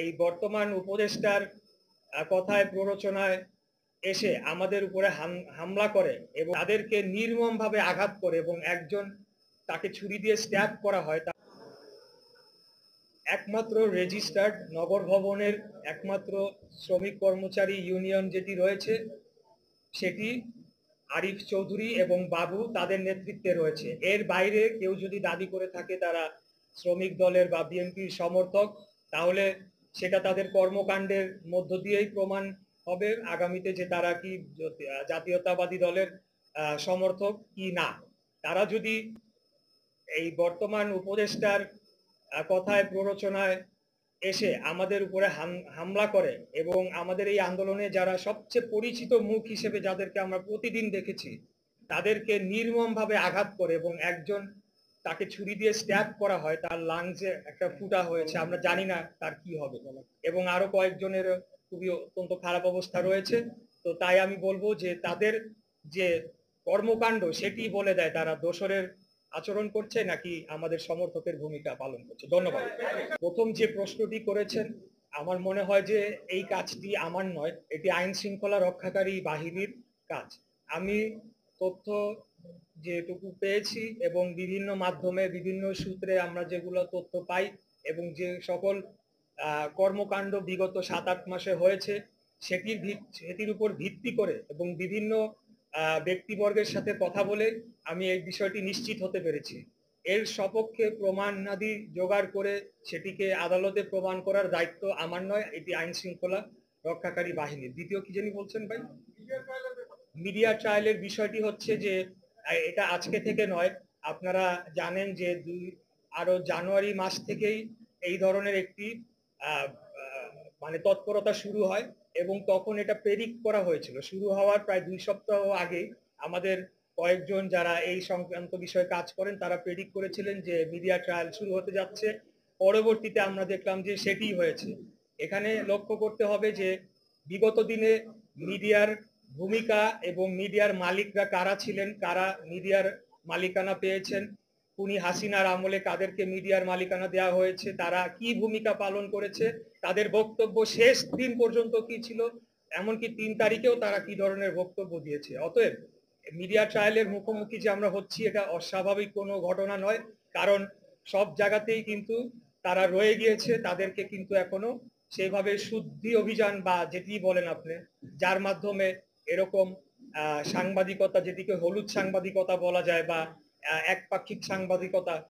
এই বর্তমান উপদেষ্টার কথায় প্ররোচনায় এসে আমাদের উপরে হামলা করে এবং তাদেরকে নির্মমভাবে আঘাত করে এবং একজন তাকে ছুরি দিয়ে স্ট্যাব করা হয়। একমাত্র রেজিস্টার্ড নগর ভবনের একমাত্র শ্রমিক কর্মচারী ইউনিয়ন যেটি রয়েছে সেটি আরিফ চৌধুরী এবং বাবু তাদের নেতৃত্বে রয়েছে। এর বাইরে কেউ যদি দাবি করে থাকে তারা শ্রমিক দলের বা বিএনপির সমর্থক, তাহলে সেটা তাদের কর্মকাণ্ডের মধ্য দিয়েই প্রমাণ হবে আগামীতে যে তারা কি জাতীয়তাবাদী দলের সমর্থক কি না। তারা যদি এই বর্তমান উপদেষ্টার কথায় প্ররোচনায় এসে আমাদের উপরে হামলা করে এবং আমাদের এই আন্দোলনে যারা সবচেয়ে পরিচিত মুখ হিসেবে যাদেরকে আমরা প্রতিদিন দেখেছি তাদেরকে নির্মমভাবে আঘাত করে এবং একজন তাকে ছুরি দিয়ে স্ট্যাব করা হয়, তার লাংসে একটা ফুটা হয়েছে, আমরা জানি না তার কি হবে, এবং আরো কয়েকজনের খুবই অত্যন্ত খারাপ অবস্থা রয়েছে। তো তাই আমি বলবো যে তাদের যে কর্মকাণ্ড সেটি বলে দেয় তারা দোসরের আচরণ করছে নাকি আমাদের সমর্থকের ভূমিকা পালন করছে। ধন্যবাদ। প্রথম যে প্রশ্নটি করেছেন, আমার মনে হয় যে এই কাজটি আমার নয়, এটি আইন শৃঙ্খলা রক্ষাকারী বাহিনীর কাজ। আমি তথ্য যেটুকু পেয়েছি এবং বিভিন্ন মাধ্যমে বিভিন্ন সূত্রে আমরা যেগুলো তথ্য পাই এবং যে সকল কর্মকাণ্ড বিগত 7-8 মাসে হয়েছে সেটির উপর ভিত্তি করে এবং বিভিন্ন ব্যক্তিবর্গের সাথে কথা বলে আমি এই বিষয়টি নিশ্চিত হতে পেরেছি। এর সপক্ষে প্রমাণাদি জোগাড় করে সেটিকে আদালতে প্রমাণ করার দায়িত্ব আমার নয়, এটি আইন শৃঙ্খলা রক্ষাকারী বাহিনীর। দ্বিতীয় কি জানি বলছেন ভাই? মিডিয়া ট্রায়ালের বিষয়টি হচ্ছে যে এটা আজকে থেকে নয়, আপনারা জানেন যে আরো জানুয়ারি মাস থেকেই এই ধরনের একটি মানে তৎপরতা শুরু হয় এবং তখন এটা প্রেডিক্ট করা হয়েছিল। শুরু হওয়ার প্রায় 2 সপ্তাহ আগে আমাদের কয়েকজন যারা এই সংক্রান্ত বিষয়ে কাজ করেন তারা প্রেডিক্ট করেছিলেন যে মিডিয়া ট্রায়াল শুরু হতে যাচ্ছে। পরবর্তীতে আমরা দেখলাম যে সেটি হয়েছে। এখানে লক্ষ্য করতে হবে যে বিগত দিনে মিডিয়ার ভূমিকা এবং মিডিয়ার মালিকরা কারা ছিলেন, কারা মিডিয়ার মালিকানা পেয়েছেন, খুনি হাসিনার আমলে কাদেরকে মিডিয়ার মালিকানা দেওয়া হয়েছে, তারা কি ভূমিকা পালন করেছে, তাদের বক্তব্য শেষ দিন পর্যন্ত কি ছিল, এমনকি 3 তারিখেও তারা কি ধরনের বক্তব্য দিয়েছে। অতএব মিডিয়া ট্রায়ালের মুখোমুখি যে আমরা হচ্ছি এটা অস্বাভাবিক কোনো ঘটনা নয়, কারণ সব জায়গাতেই কিন্তু তারা রয়ে গিয়েছে, তাদেরকে কিন্তু এখনো সেইভাবে শুদ্ধি অভিযান বা যেটি বলেন আপনি, যার মাধ্যমে এরকম সাংবাদিকতা যেটিকে হলুদ সাংবাদিকতা বলা যায় বা একপাক্ষিক সাংবাদিকতা